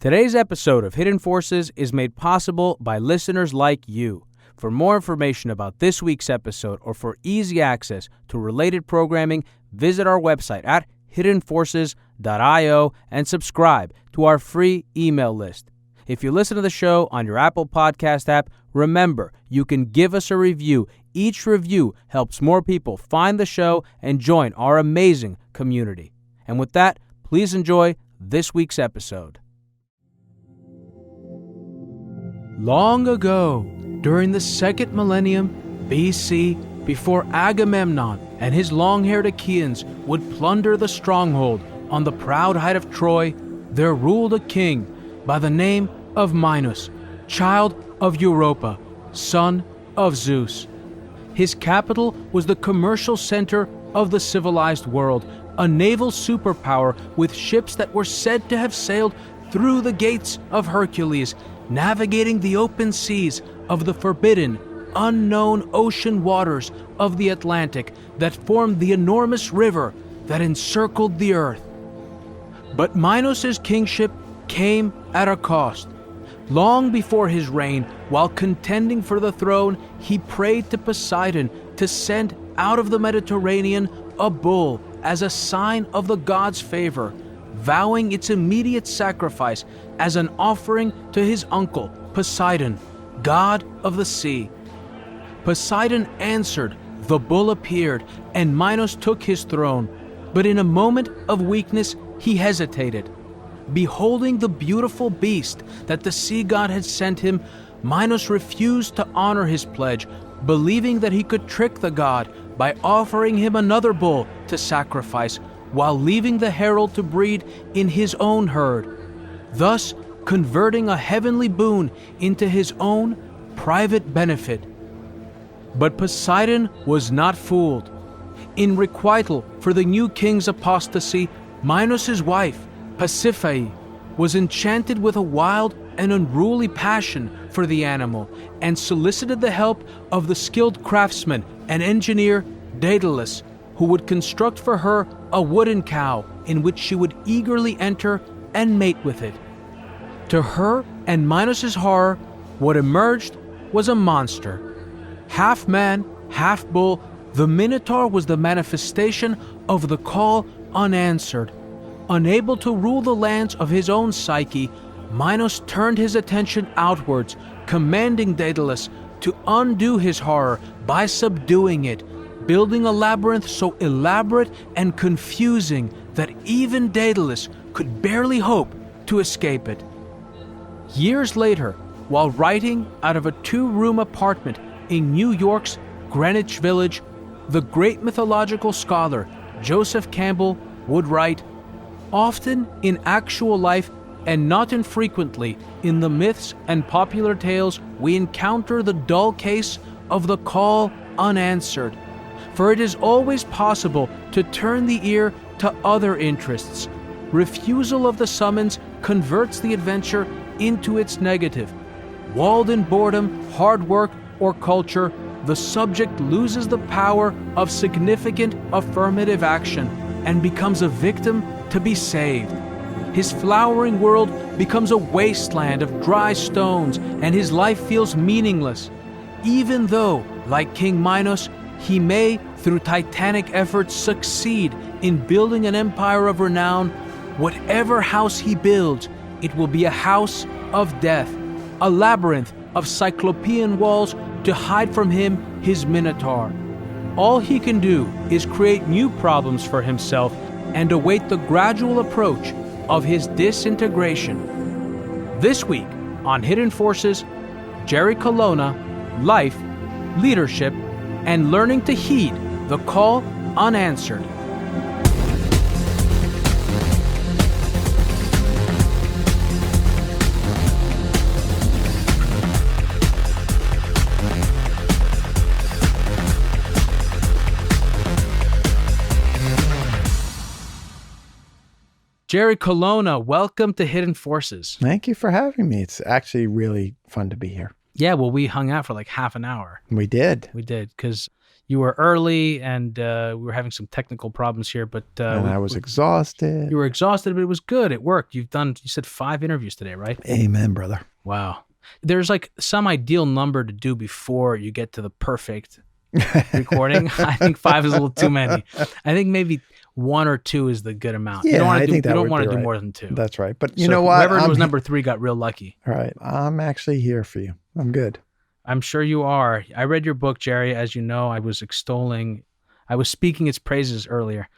Today's episode of Hidden Forces is made possible by listeners like you. For more information about this week's episode or for easy access to related programming, visit our website at hiddenforces.io and subscribe to our free email list. If you listen to the show on your Apple Podcast app, remember, you can give us a review. Each review helps more people find the show and join our amazing community. And with that, please enjoy this week's episode. Long ago, during the second millennium BC, before Agamemnon and his long-haired Achaeans would plunder the stronghold on the proud height of Troy, there ruled a king by the name of Minos, child of Europa, son of Zeus. His capital was the commercial center of the civilized world, a naval superpower with ships that were said to have sailed through the gates of Hercules, navigating the open seas of the forbidden, unknown ocean waters of the Atlantic that formed the enormous river that encircled the earth. But Minos' kingship came at a cost. Long before his reign, while contending for the throne, he prayed to Poseidon to send out of the Mediterranean a bull as a sign of the god's favor, vowing its immediate sacrifice as an offering to his uncle, Poseidon, god of the sea. Poseidon answered, the bull appeared, and Minos took his throne. But in a moment of weakness, he hesitated. Beholding the beautiful beast that the sea god had sent him, Minos refused to honor his pledge, believing that he could trick the god by offering him another bull to sacrifice, while leaving the herald to breed in his own herd, thus converting a heavenly boon into his own private benefit. But Poseidon was not fooled. In requital for the new king's apostasy, Minos' wife, Pasiphae, was enchanted with a wild and unruly passion for the animal and solicited the help of the skilled craftsman and engineer Daedalus, who would construct for her a wooden cow in which she would eagerly enter and mate with it. To her and Minos' horror, what emerged was a monster. Half man, half bull, the Minotaur was the manifestation of the call unanswered. Unable to rule the lands of his own psyche, Minos turned his attention outwards, commanding Daedalus to undo his horror by subduing it, building a labyrinth so elaborate and confusing that even Daedalus could barely hope to escape it. Years later, while writing out of a 2-room apartment in New York's Greenwich Village, the great mythological scholar Joseph Campbell would write, often in actual life and not infrequently in the myths and popular tales, we encounter the dull case of the call unanswered. For it is always possible to turn the ear to other interests. Refusal of the summons converts the adventure into its negative. Walled in boredom, hard work, or culture, the subject loses the power of significant affirmative action and becomes a victim to be saved. His flowering world becomes a wasteland of dry stones, and his life feels meaningless, even though, like King Minos, he may, through titanic efforts, succeed in building an empire of renown. Whatever house he builds, it will be a house of death, a labyrinth of cyclopean walls to hide from him his Minotaur. All he can do is create new problems for himself and await the gradual approach of his disintegration. This week on Hidden Forces, Jerry Colonna, life, leadership, and learning to heed the call unanswered. Jerry Colonna, welcome to Hidden Forces. Thank you for having me. It's actually really fun to be here. Yeah, well, we hung out for like half an hour. We did. We did, because You were early, and we were having some technical problems here, but and I was exhausted. You were exhausted, but it was good. It worked. You said 5 interviews today, right? Amen, brother. Wow. There's like some ideal number to do before you get to the perfect recording. I think 5 is a little too many. I think maybe 1 or 2 is the good amount. Yeah, I think that you don't would want be to do right. more than 2. That's right. But you know what? Whoever was number 3 got real lucky. All right. I'm actually here for you. I'm good. I'm sure you are. I read your book, Jerry. As you know, I was speaking its praises earlier.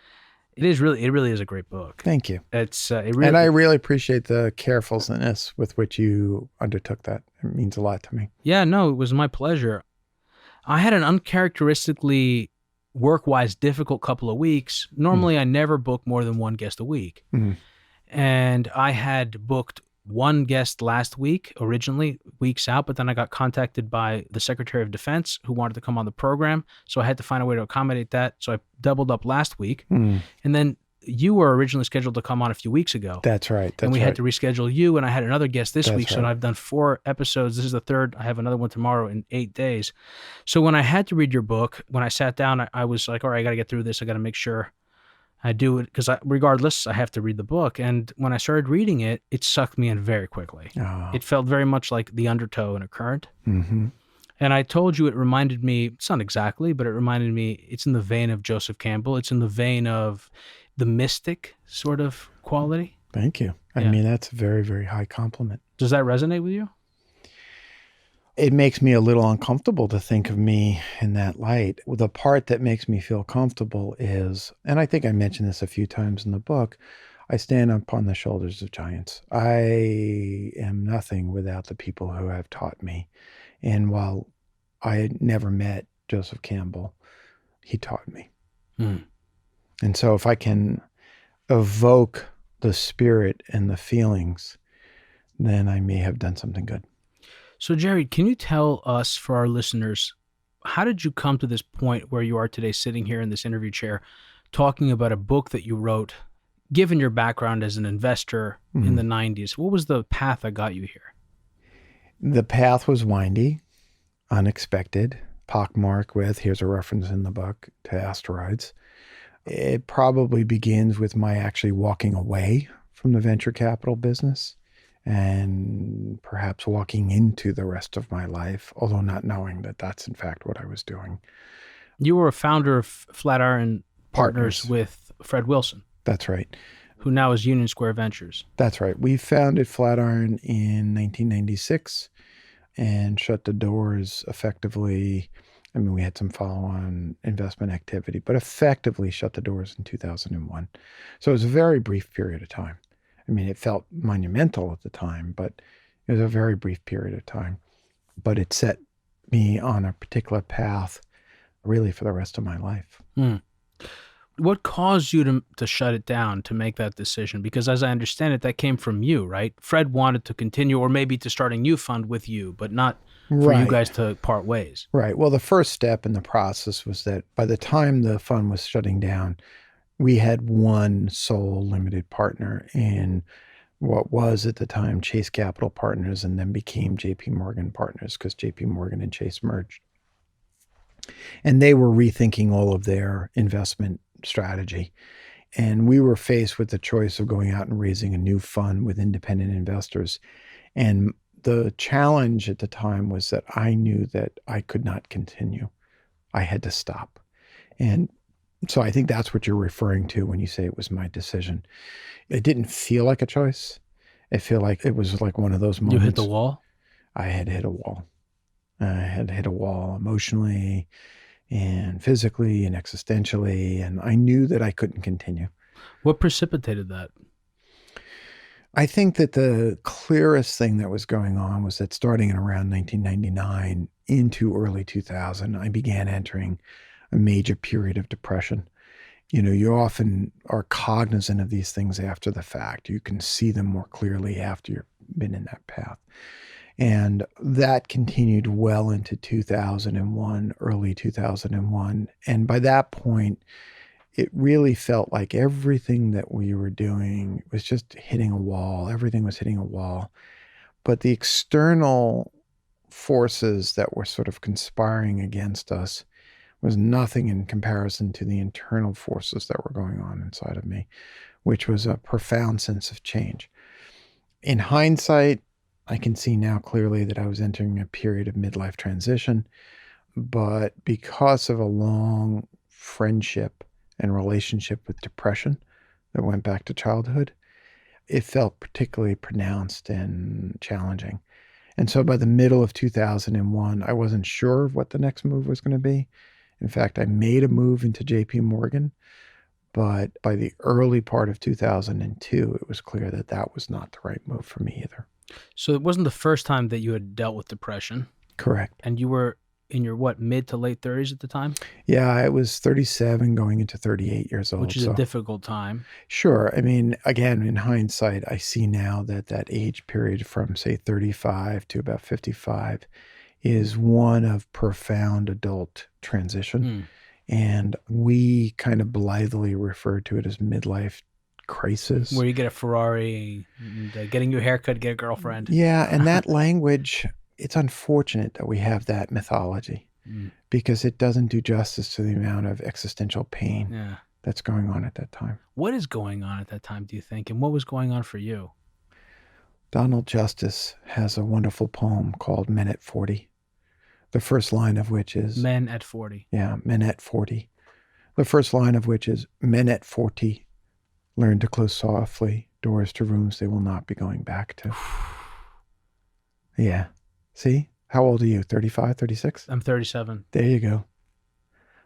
It really is a great book. Thank you. And I really appreciate the carefulness with which you undertook that. It means a lot to me. Yeah, no, it was my pleasure. I had an uncharacteristically work-wise difficult couple of weeks. Normally, I never book more than 1 guest a week. Mm. And I had booked 1 guest last week, originally, weeks out, but then I got contacted by the Secretary of Defense who wanted to come on the program. So I had to find a way to accommodate that. So I doubled up last week. And then you were originally scheduled to come on a few weeks ago. That's right. And we had to reschedule you, and I had another guest this week. Right. So I've done 4 episodes. This is the 3rd. I have another one tomorrow in 8 days. So when I had to read your book, when I sat down, I was like, all right, I got to get through this. I got to make sure I do it, because regardless, I have to read the book. And when I started reading it, it sucked me in very quickly. Oh. It felt very much like the undertow in a current. Mm-hmm. And I told you it reminded me, it's not exactly, but it reminded me, it's in the vein of Joseph Campbell. It's in the vein of the mystic sort of quality. Thank you. I mean, that's a very, very high compliment. Does that resonate with you? It makes me a little uncomfortable to think of me in that light. The part that makes me feel comfortable is, and I think I mentioned this a few times in the book, I stand upon the shoulders of giants. I am nothing without the people who have taught me. And while I had never met Joseph Campbell, he taught me. And so if I can evoke the spirit and the feelings, then I may have done something good. So, Jerry, can you tell us, for our listeners, how did you come to this point where you are today, sitting here in this interview chair, talking about a book that you wrote, given your background as an investor in the 90s? What was the path that got you here? The path was windy, unexpected, pockmarked with, here's a reference in the book, to asteroids. It probably begins with my actually walking away from the venture capital business, and perhaps walking into the rest of my life, although not knowing that that's in fact what I was doing. You were a founder of Flatiron Partners with Fred Wilson. That's right. Who now is Union Square Ventures. That's right. We founded Flatiron in 1996 and shut the doors effectively. I mean, we had some follow-on investment activity, but effectively shut the doors in 2001. So it was a very brief period of time. I mean, it felt monumental at the time, but it was a very brief period of time. But it set me on a particular path really for the rest of my life. What caused you to shut it down, to make that decision? Because as I understand it, that came from you, right? Fred wanted to continue, or maybe to start a new fund with you, but not for you guys to part ways. Right. Well, the first step in the process was that by the time the fund was shutting down, we had one sole limited partner in what was at the time Chase Capital Partners, and then became JP Morgan Partners, because JP Morgan and Chase merged. And they were rethinking all of their investment strategy. And we were faced with the choice of going out and raising a new fund with independent investors. And the challenge at the time was that I knew that I could not continue. I had to stop. And so I think that's what you're referring to when you say it was my decision. It didn't feel like a choice. It felt like it was like one of those moments. You hit the wall? I had hit a wall. I had hit a wall emotionally and physically and existentially, and I knew that I couldn't continue. What precipitated that? I think that the clearest thing that was going on was that starting in around 1999 into early 2000, I began entering a major period of depression. You know, you often are cognizant of these things after the fact. You can see them more clearly after you've been in that path. And that continued well into 2001, early 2001. And by that point, it really felt like everything that we were doing was just hitting a wall. Everything was hitting a wall. But the external forces that were sort of conspiring against us was nothing in comparison to the internal forces that were going on inside of me, which was a profound sense of change. In hindsight, I can see now clearly that I was entering a period of midlife transition, but because of a long friendship and relationship with depression that went back to childhood, it felt particularly pronounced and challenging. And so by the middle of 2001, I wasn't sure of what the next move was going to be. In fact, I made a move into JP Morgan, but by the early part of 2002, it was clear that that was not the right move for me either. So it wasn't the first time that you had dealt with depression. Correct. And you were in your, what, mid to late 30s at the time? Yeah, I was 37 going into 38 years old. Which is a difficult time. Sure. I mean, again, in hindsight, I see now that that age period from, say, 35 to about 55 is one of profound adult transition. And we kind of blithely refer to it as midlife crisis. Where you get a Ferrari, and, getting your haircut, get a girlfriend. Yeah, and that language, it's unfortunate that we have that mythology because it doesn't do justice to the amount of existential pain that's going on at that time. What is going on at that time, do you think? And what was going on for you? Donald Justice has a wonderful poem called Men at 40. The first line of which is... Men at 40. Yeah, Men at 40. The first line of which is, Men at 40 learn to close softly doors to rooms they will not be going back to. Yeah. See? How old are you? 35, 36? I'm 37. There you go.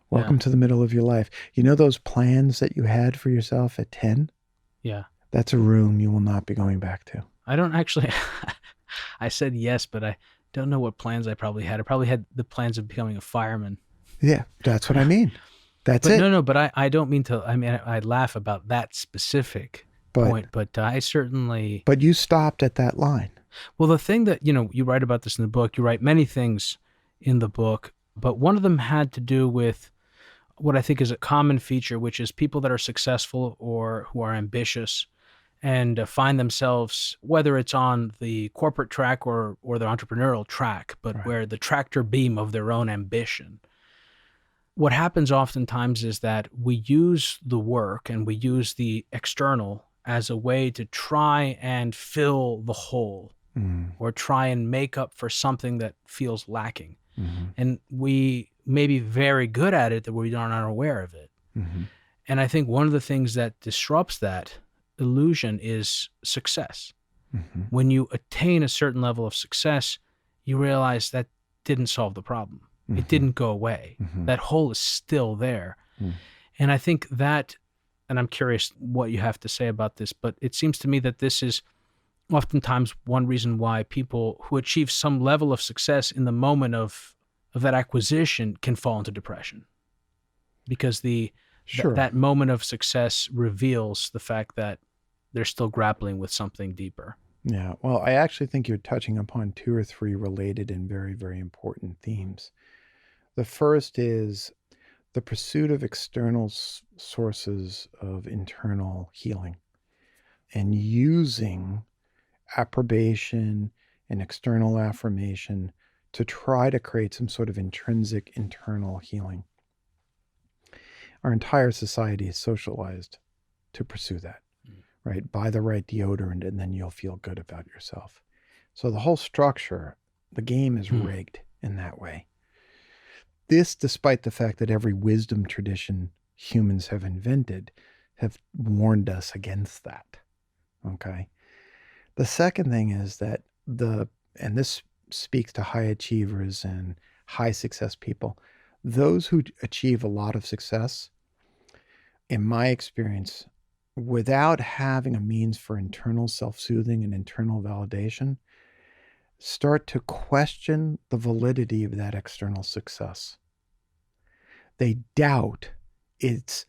Welcome to the middle of your life. You know those plans that you had for yourself at 10? Yeah. That's a room you will not be going back to. I don't actually... I said yes, but I don't know what plans I probably had. I probably had the plans of becoming a fireman. Yeah, that's what I mean. That's it. No, but I don't mean to... I mean, I laugh about that specific point, but I certainly... But you stopped at that line. Well, the thing that, you write about this in the book, you write many things in the book, but one of them had to do with what I think is a common feature, which is people that are successful or who are ambitious and find themselves, whether it's on the corporate track or the entrepreneurial track, but where the tractor beam of their own ambition. What happens oftentimes is that we use the work and we use the external as a way to try and fill the hole or try and make up for something that feels lacking. And we may be very good at it that we are not aware of it. And I think one of the things that disrupts that illusion is success. When you attain a certain level of success, you realize that didn't solve the problem. It didn't go away. That hole is still there. And I think that, and I'm curious what you have to say about this, but it seems to me that this is oftentimes one reason why people who achieve some level of success in the moment of that acquisition can fall into depression. Because that moment of success reveals the fact that they're still grappling with something deeper. Yeah, well, I actually think you're touching upon 2 or 3 related and very, very important themes. The first is the pursuit of external sources of internal healing and using approbation and external affirmation to try to create some sort of intrinsic internal healing. Our entire society is socialized to pursue that, right? Buy the right deodorant and then you'll feel good about yourself. So the whole structure, the game is rigged in that way. This, despite the fact that every wisdom tradition humans have invented have warned us against that, okay? The second thing is that and this speaks to high achievers and high success people, those who achieve a lot of success, in my experience, without having a means for internal self-soothing and internal validation, start to question the validity of that external success. They doubt its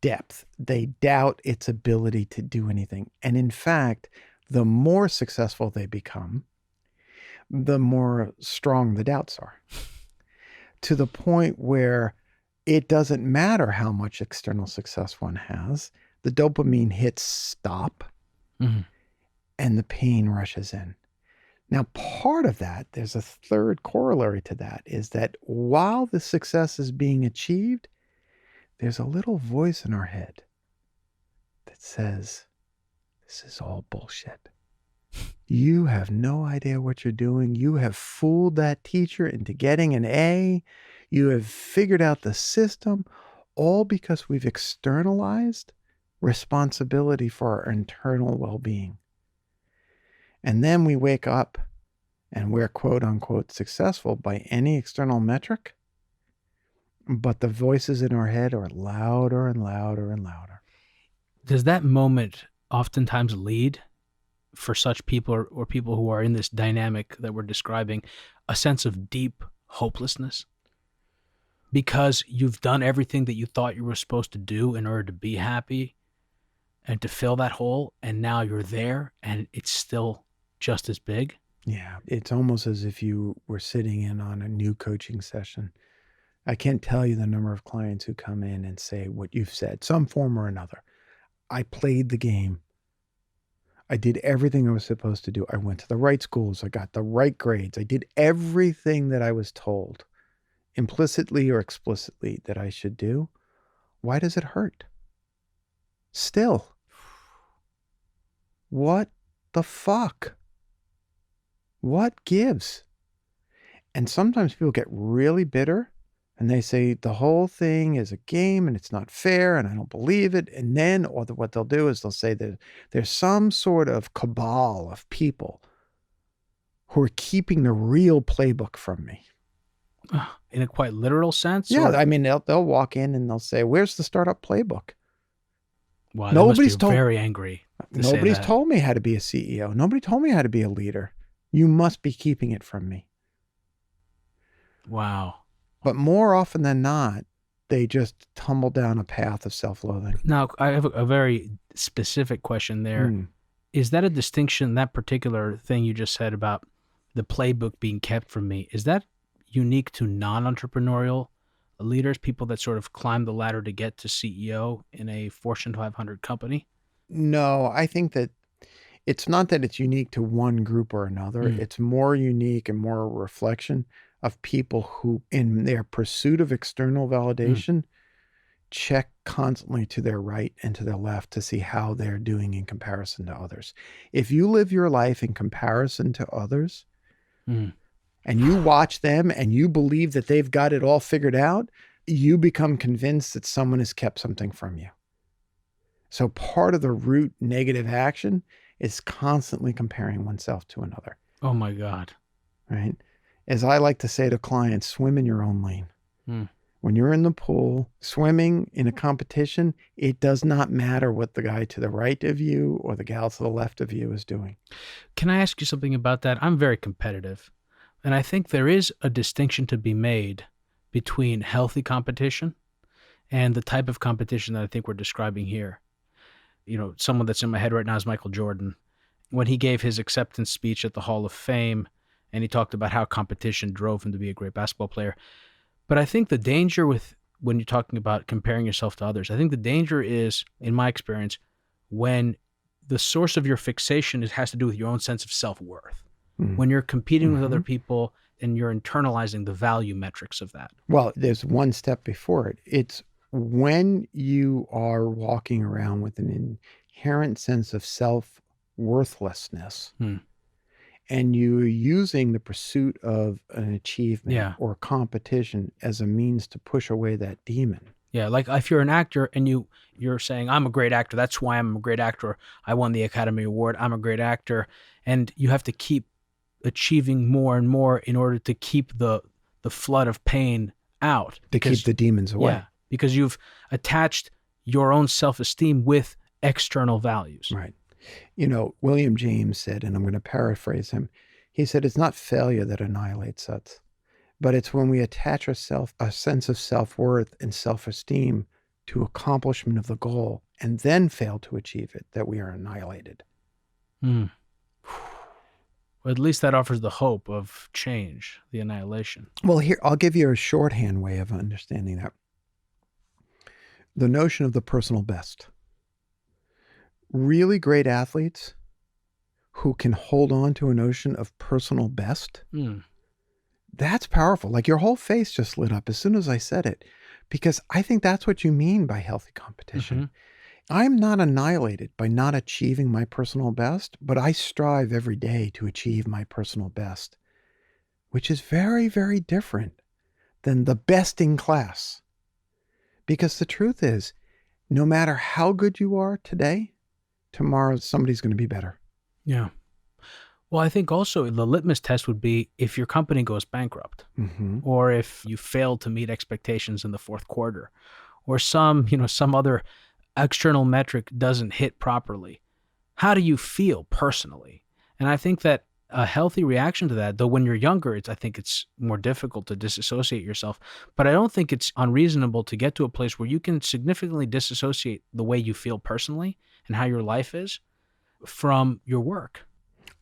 depth. They doubt its ability to do anything. And in fact, the more successful they become, the more strong the doubts are, to the point where it doesn't matter how much external success one has. The dopamine hits stop and the pain rushes in. Now, part of that, there's a third corollary to that, is that while the success is being achieved, there's a little voice in our head that says, this is all bullshit. You have no idea what you're doing. You have fooled that teacher into getting an A. You have figured out the system, all because we've externalized responsibility for our internal well-being. And then we wake up and we're quote unquote successful by any external metric, but the voices in our head are louder and louder and louder. Does that moment oftentimes lead for such people or people who are in this dynamic that we're describing a sense of deep hopelessness? Because you've done everything that you thought you were supposed to do in order to be happy and to fill that hole, and now you're there and it's still just as big? Yeah, it's almost as if you were sitting in on a new coaching session. I can't tell you the number of clients who come in and say what you've said, some form or another. I played the game. I did everything I was supposed to do. I went to the right schools. I got the right grades. I did everything that I was told, implicitly or explicitly, that I should do. Why does it hurt? Still. What the fuck? What gives? And sometimes people get really bitter and they say the whole thing is a game and it's not fair and I don't believe it. And then what they'll do is they'll say that there's some sort of cabal of people who are keeping the real playbook from me. In a quite literal sense? Yeah, or? I mean, they'll walk in and they'll say, where's the startup playbook? Wow, nobody's very angry. Nobody's told me how to be a CEO. Nobody told me how to be a leader. You must be keeping it from me. Wow. But more often than not, they just tumble down a path of self-loathing. Now, I have a very specific question there. Is that a distinction, that particular thing you just said about the playbook being kept from me, is that unique to non-entrepreneurial leaders, people that sort of climb the ladder to get to CEO in a Fortune 500 company? No, I think that it's not that it's unique to one group or another. It's more unique and more a reflection of people who, in their pursuit of external validation, check constantly to their right and to their left to see how they're doing in comparison to others. If you live your life in comparison to others, and you watch them and you believe that they've got it all figured out, you become convinced that someone has kept something from you. So part of the root negative action is constantly comparing oneself to another. Oh my God. Right? As I like to say to clients, swim in your own lane. When you're in the pool, swimming in a competition, it does not matter what the guy to the right of you or the gal to the left of you is doing. Can I ask you something about that? I'm very competitive. And I think there is a distinction to be made between healthy competition and the type of competition that I think we're describing here. You know, someone that's in my head right now is Michael Jordan. When he gave his acceptance speech at the Hall of Fame, and he talked about how competition drove him to be a great basketball player. But I think the danger with when you're talking about comparing yourself to others, I think the danger is, in my experience, when the source of your fixation has to do with your own sense of self-worth. When you're competing with other people and you're internalizing the value metrics of that. Well, there's one step before it. It's when you are walking around with an inherent sense of self-worthlessness and you're using the pursuit of an achievement or competition as a means to push away that demon. Yeah, like if you're an actor and you're saying, I'm a great actor, that's why I'm a great actor, I won the Academy Award, I'm a great actor, and you have to keep achieving more and more in order to keep the flood of pain out. To keep the demons away. Yeah, because you've attached your own self-esteem with external values. Right. You know, William James said, and I'm going to paraphrase him, he said, it's not failure that annihilates us, but it's when we attach a sense of self-worth and self-esteem to accomplishment of the goal and then fail to achieve it that we are annihilated. Well, at least that offers the hope of change, the annihilation. Well, here, I'll give you a shorthand way of understanding that. The notion of the personal best. Really great athletes who can hold on to a notion of personal best, Mm. that's powerful. Like your whole face just lit up as soon as I said it, because I think that's what you mean by healthy competition. Mhm. I'm not annihilated by not achieving my personal best, but I strive every day to achieve my personal best, which is very, very different than the best in class. Because the truth is, no matter how good you are today, tomorrow somebody's going to be better. Yeah. Well, I think also the litmus test would be if your company goes bankrupt, Mm-hmm. or if you fail to meet expectations in the fourth quarter, or some other external metric doesn't hit properly. How do you feel personally? And I think that a healthy reaction to that, though when you're younger, I think it's more difficult to disassociate yourself, but I don't think it's unreasonable to get to a place where you can significantly disassociate the way you feel personally and how your life is from your work.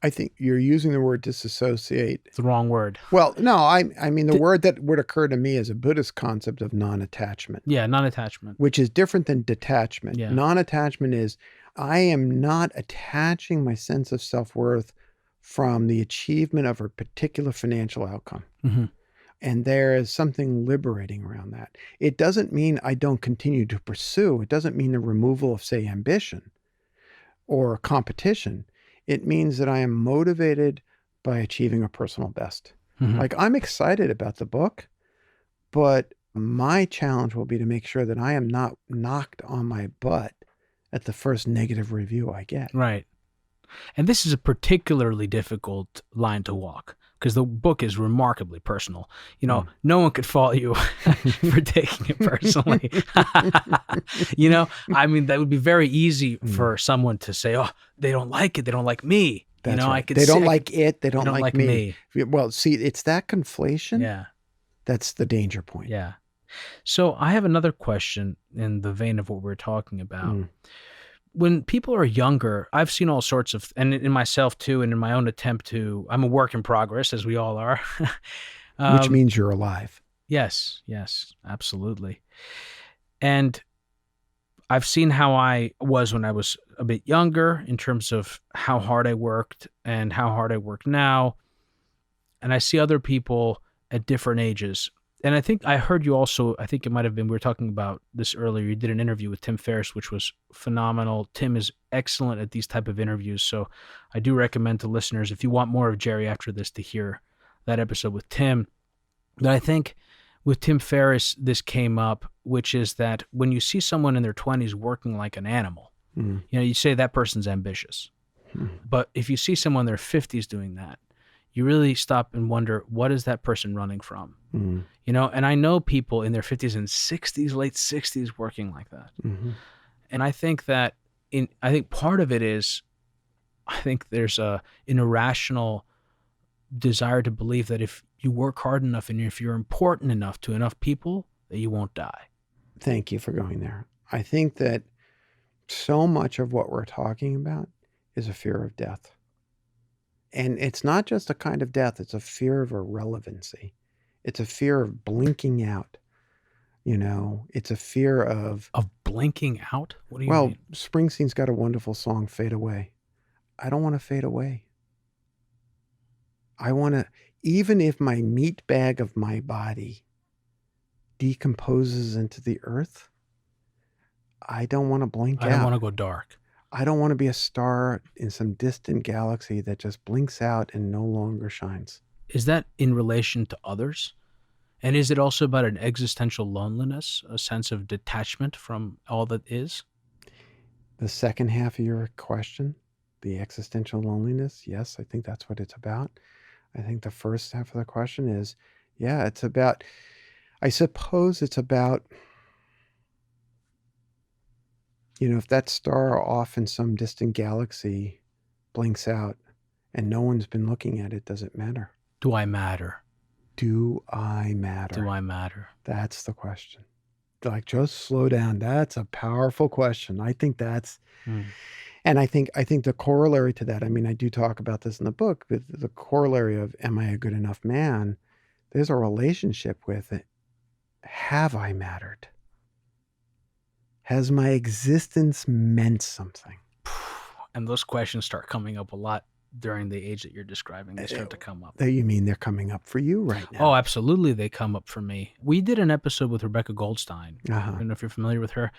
I think you're using the word disassociate. It's the wrong word. Well, no, I mean, the word that would occur to me is a Buddhist concept of non-attachment. Yeah, non-attachment. Which is different than detachment. Yeah. Non-attachment is I am not attaching my sense of self-worth from the achievement of a particular financial outcome. Mm-hmm. And there is something liberating around that. It doesn't mean I don't continue to pursue. It doesn't mean the removal of, say, ambition or competition. It means that I am motivated by achieving a personal best. Mm-hmm. Like I'm excited about the book, but my challenge will be to make sure that I am not knocked on my butt at the first negative review I get. Right. And this is a particularly difficult line to walk because the book is remarkably personal. No one could fault you for taking it personally. I mean, that would be very easy for someone to say, oh, they don't like it. They don't like me. That's right. I could They say, don't like it. They don't like me. Well, see, it's that conflation. Yeah. That's the danger point. Yeah. So I have another question in the vein of what we're talking about. When people are younger, I've seen all sorts of, and in myself too, and in my own attempt to, I'm a work in progress, as we all are. Which means you're alive. Yes, absolutely. And I've seen how I was when I was a bit younger in terms of how hard I worked and how hard I work now. And I see other people at different ages. And I think I heard you also, I think it might have been, we were talking about this earlier, you did an interview with Tim Ferriss, which was phenomenal. Tim is excellent at these type of interviews. So I do recommend to listeners, if you want more of Jerry after this, to hear that episode with Tim. But I think with Tim Ferriss, this came up, which is that when you see someone in their 20s working like an animal, you say that person's ambitious. But if you see someone in their 50s doing that, you really stop and wonder, what is that person running from? And I know people in their 50s and 60s, late 60s working like that. And I think that I think part of it is, I think there's an irrational desire to believe that if you work hard enough and if you're important enough to enough people, that you won't die. Thank you for going there. I think that so much of what we're talking about is a fear of death. And it's not just a kind of death, it's a fear of irrelevancy. It's a fear of blinking out. It's a fear of blinking out? What do you mean? Well, Springsteen's got a wonderful song, Fade Away. I don't want to fade away. I want to, even if my meat bag of my body decomposes into the earth, I don't want to blink out. I don't want to go dark. I don't want to be a star in some distant galaxy that just blinks out and no longer shines. Is that in relation to others? And is it also about an existential loneliness, a sense of detachment from all that is? The second half of your question, the existential loneliness, yes, I think that's what it's about. I think the first half of the question is, it's about, I suppose it's about, if that star off in some distant galaxy blinks out and no one's been looking at it, does it matter? Do I matter? Do I matter? Do I matter? That's the question. Like, just slow down. That's a powerful question. I think that's, and I think the corollary to that, I mean, I do talk about this in the book, but the corollary of, am I a good enough man? There's a relationship with it. Have I mattered? Has my existence meant something? And those questions start coming up a lot during the age that you're describing. They start to come up. You mean they're coming up for you right now? Oh, absolutely. They come up for me. We did an episode with Rebecca Goldstein. I don't know if you're familiar with her.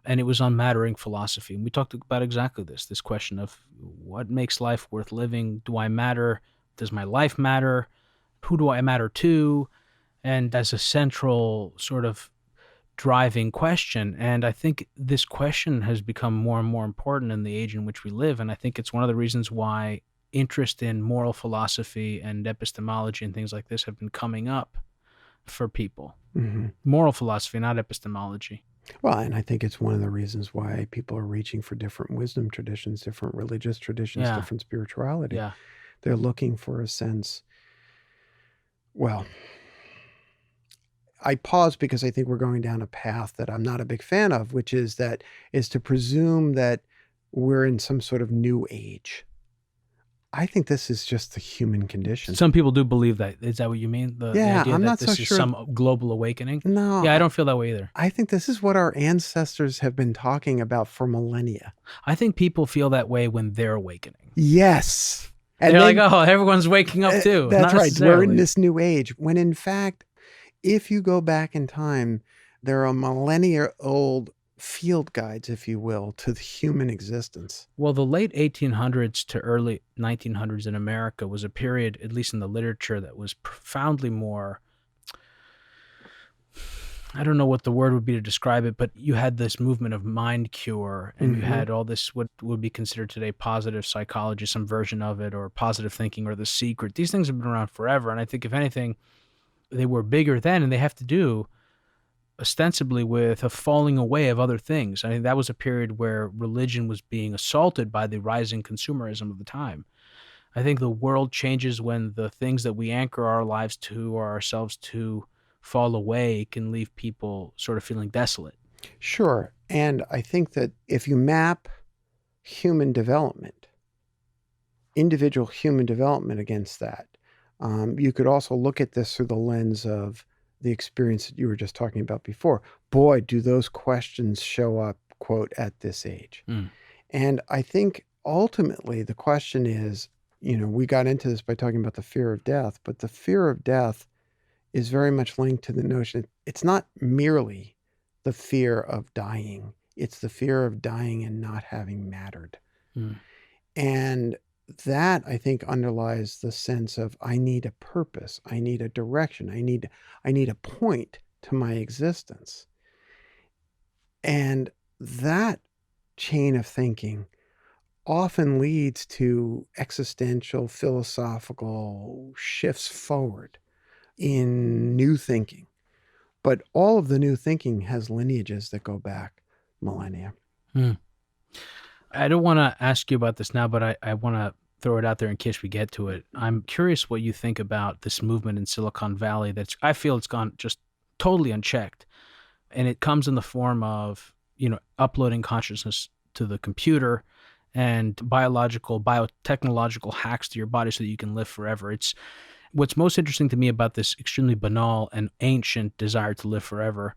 And it was on mattering philosophy. And we talked about exactly this question of what makes life worth living? Do I matter? Does my life matter? Who do I matter to? And as a central sort of driving question. And I think this question has become more and more important in the age in which we live. And I think it's one of the reasons why interest in moral philosophy and epistemology and things like this have been coming up for people. Moral philosophy, not epistemology. Well, and I think it's one of the reasons why people are reaching for different wisdom traditions, different religious traditions, different spirituality. Yeah. They're looking for a sense. Well, I pause because I think we're going down a path that I'm not a big fan of, which is to presume that we're in some sort of new age. I think this is just the human condition. Some people do believe that. Is that what you mean? The idea I'm that not this so is sure. some global awakening? No. Yeah, I don't feel that way either. I think this is what our ancestors have been talking about for millennia. I think people feel that way when they're awakening. Yes. And they're like, oh, everyone's waking up too. That's right. We're in this new age. When in fact, if you go back in time, there are millennia-old field guides, if you will, to the human existence. Well, the late 1800s to early 1900s in America was a period, at least in the literature, that was profoundly more, I don't know what the word would be to describe it, but you had this movement of mind cure, and you had all this, what would be considered today positive psychology, some version of it, or positive thinking, or The Secret. These things have been around forever, and I think if anything, they were bigger then, and they have to do ostensibly with a falling away of other things. I mean, that was a period where religion was being assaulted by the rising consumerism of the time. I think the world changes when the things that we anchor our lives to or ourselves to fall away can leave people sort of feeling desolate. Sure. And I think that if you map human development, individual human development against that, you could also look at this through the lens of the experience that you were just talking about before. Boy, do those questions show up, quote, at this age. And I think ultimately the question is, we got into this by talking about the fear of death, but the fear of death is very much linked to the notion that it's not merely the fear of dying. It's the fear of dying and not having mattered. And that, I think, underlies the sense of I need a purpose, I need a direction, I need a point to my existence. And that chain of thinking often leads to existential, philosophical shifts forward in new thinking. But all of the new thinking has lineages that go back millennia. I don't want to ask you about this now, but I want to throw it out there in case we get to it. I'm curious what you think about this movement in Silicon Valley I feel it's gone just totally unchecked. And it comes in the form of, uploading consciousness to the computer and biotechnological hacks to your body so that you can live forever. What's most interesting to me about this extremely banal and ancient desire to live forever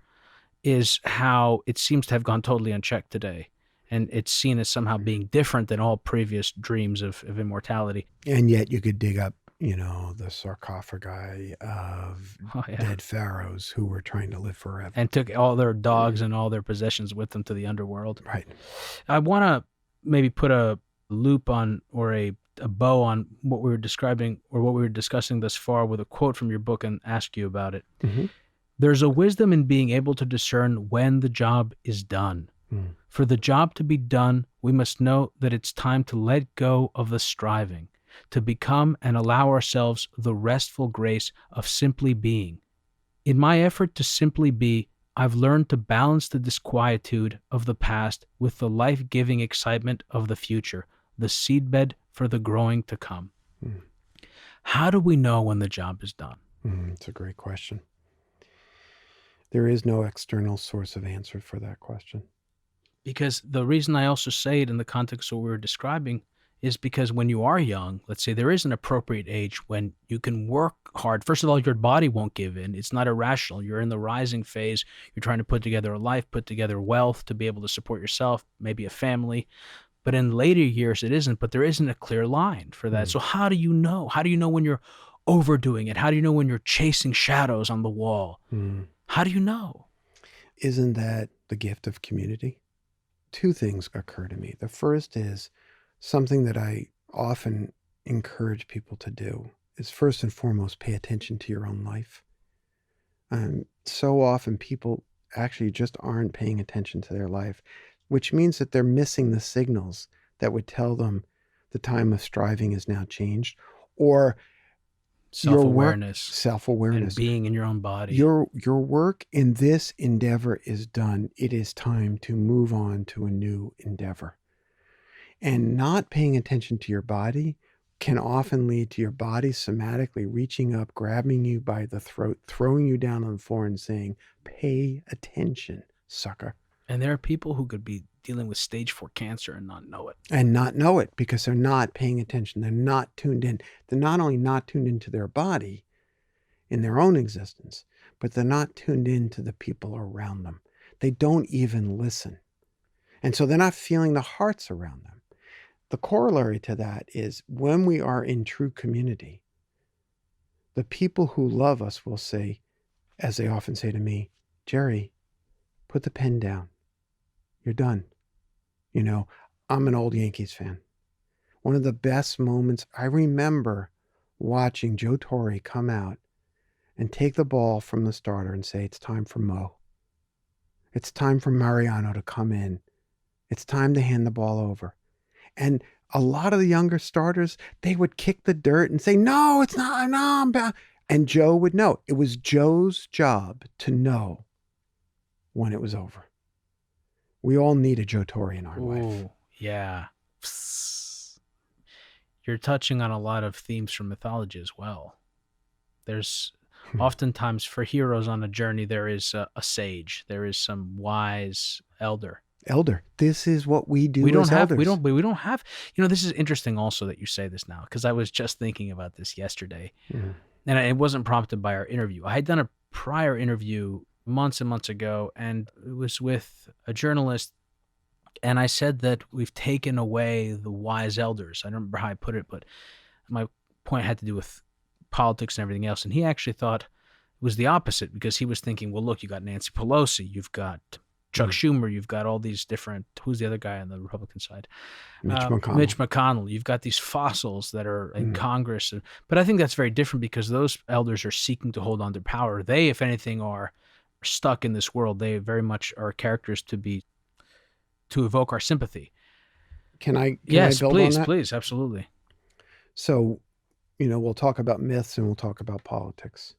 is how it seems to have gone totally unchecked today. And it's seen as somehow being different than all previous dreams of immortality. And yet you could dig up, the sarcophagi of dead pharaohs who were trying to live forever. And took all their dogs and all their possessions with them to the underworld. Right. I want to maybe put a loop on, or a bow on what we were describing or what we were discussing thus far with a quote from your book and ask you about it. There's a wisdom in being able to discern when the job is done. For the job to be done, we must know that it's time to let go of the striving, to become and allow ourselves the restful grace of simply being. In my effort to simply be, I've learned to balance the disquietude of the past with the life-giving excitement of the future, the seedbed for the growing to come. How do we know when the job is done? It's a great question. There is no external source of answer for that question. Because the reason I also say it in the context of what we were describing is because when you are young, let's say there is an appropriate age when you can work hard. First of all, your body won't give in. It's not irrational. You're in the rising phase. You're trying to put together a life, put together wealth to be able to support yourself, maybe a family. But in later years, it isn't, but there isn't a clear line for that. So how do you know? How do you know when you're overdoing it? How do you know when you're chasing shadows on the wall? How do you know? Isn't that the gift of community? Two things occur to me. The first is something that I often encourage people to do is first and foremost, pay attention to your own life. So often people actually just aren't paying attention to their life, which means that they're missing the signals that would tell them the time of striving is now changed, or self-awareness, and being in your own body. Your work in this endeavor is done. It is time to move on to a new endeavor. And not paying attention to your body can often lead to your body somatically reaching up, grabbing you by the throat, throwing you down on the floor and saying, pay attention, sucker. And there are people who could be dealing with stage 4 cancer and not know it. And not know it because they're not paying attention. They're not tuned in. They're not only not tuned into their body in their own existence, but they're not tuned into the people around them. They don't even listen. And so they're not feeling the hearts around them. The corollary to that is when we are in true community, the people who love us will say, as they often say to me, Jerry, put the pen down. You're done. You know, I'm an old Yankees fan. One of the best moments, I remember watching Joe Torre come out and take the ball from the starter and say, it's time for Mo. It's time for Mariano to come in. It's time to hand the ball over. And a lot of the younger starters, they would kick the dirt and say, no, it's not, no, I'm bound. And Joe would know. It was Joe's job to know when it was over. We all need a Joe Torre in our life. Yeah. You're touching on a lot of themes from mythology as well. There's oftentimes for heroes on a journey, there is a sage. There is some wise elder. This is what we do. We don't have, you know, this is interesting also that you say this now, because I was just thinking about this yesterday and it wasn't prompted by our interview. I had done a prior interview months and months ago, and it was with a journalist, and I said that we've taken away the wise elders. I don't remember how I put it, but my point had to do with politics and everything else, and he actually thought it was the opposite, because he was thinking, well, look, you got Nancy Pelosi, you've got Chuck Schumer, you've got all these different, who's the other guy on the Republican side? Mitch McConnell. You've got these fossils that are in Congress. But I think that's very different, because those elders are seeking to hold on to power. They, if anything, are stuck in this world. They very much are characters to evoke our sympathy. Can I yes, build please, on that? Please, absolutely. So, you know, we'll talk about myths and we'll talk about politics.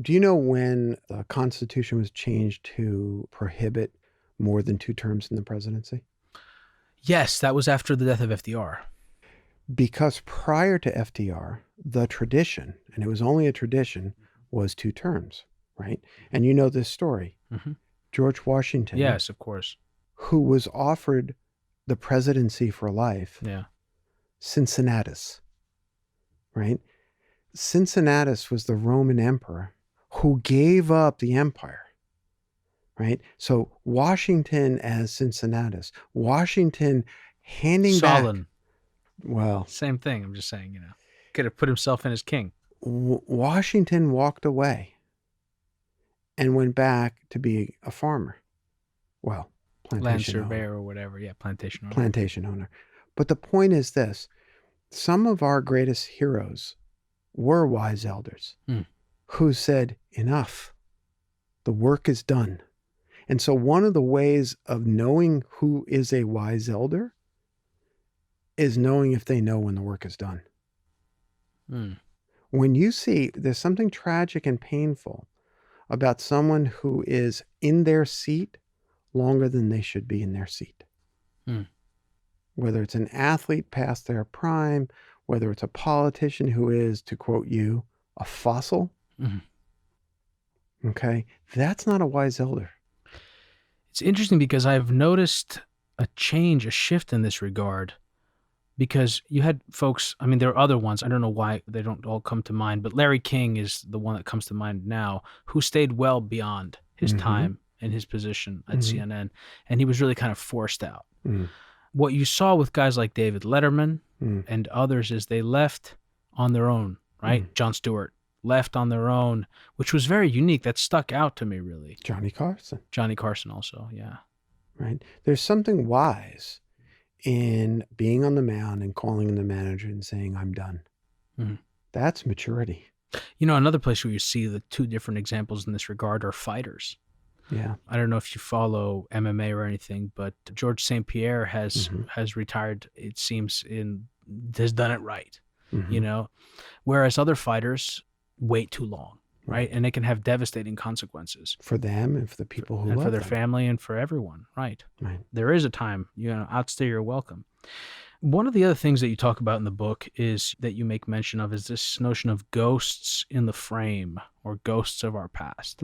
Do you know when the Constitution was changed to prohibit more than 2 terms in the presidency? Yes, that was after the death of FDR. Because prior to FDR, the tradition, and it was only a tradition, was 2 terms, right? And you know this story. George Washington. Yes, of course. Who was offered the presidency for life. Yeah. Cincinnatus, right? Cincinnatus was the Roman emperor who gave up the empire, right? So Washington as Cincinnatus, Washington handing Solon. back. Well, same thing. I'm just saying, you know, could have put himself in as king. Washington walked away and went back to be a farmer. Well, land surveyor or whatever. Yeah, plantation owner. Plantation owner. But the point is this: some of our greatest heroes were wise elders who said, enough, the work is done. And so one of the ways of knowing who is a wise elder is knowing if they know when the work is done. When you see there's something tragic and painful about someone who is in their seat longer than they should be in their seat. Whether it's an athlete past their prime, whether it's a politician who is, to quote you, a fossil. Okay, that's not a wise elder. It's interesting because I've noticed a shift in this regard, because you had folks, I mean, there are other ones, I don't know why they don't all come to mind, but Larry King is the one that comes to mind now, who stayed well beyond his time in his position at CNN, and he was really kind of forced out. what you saw with guys like David Letterman Mm. and others is they left on their own, right? Jon Stewart left on their own, which was very unique. That stuck out to me, really. Johnny Carson. Johnny Carson also, yeah. Right? There's something wise in being on the mound and calling in the manager and saying, I'm done. Mhm. That's maturity. You know, another place where you see the two different examples in this regard are fighters. Yeah. I don't know if you follow MMA or anything, but George St. Pierre has retired, it seems, has done it right, you know, whereas other fighters wait too long, right? And it can have devastating consequences. For them and for the people who and love for their them. family and for everyone, right? Right. There is a time, outstay your welcome. One of the other things that you talk about in the book is that you make mention of is this notion of ghosts in the frame or ghosts of our past.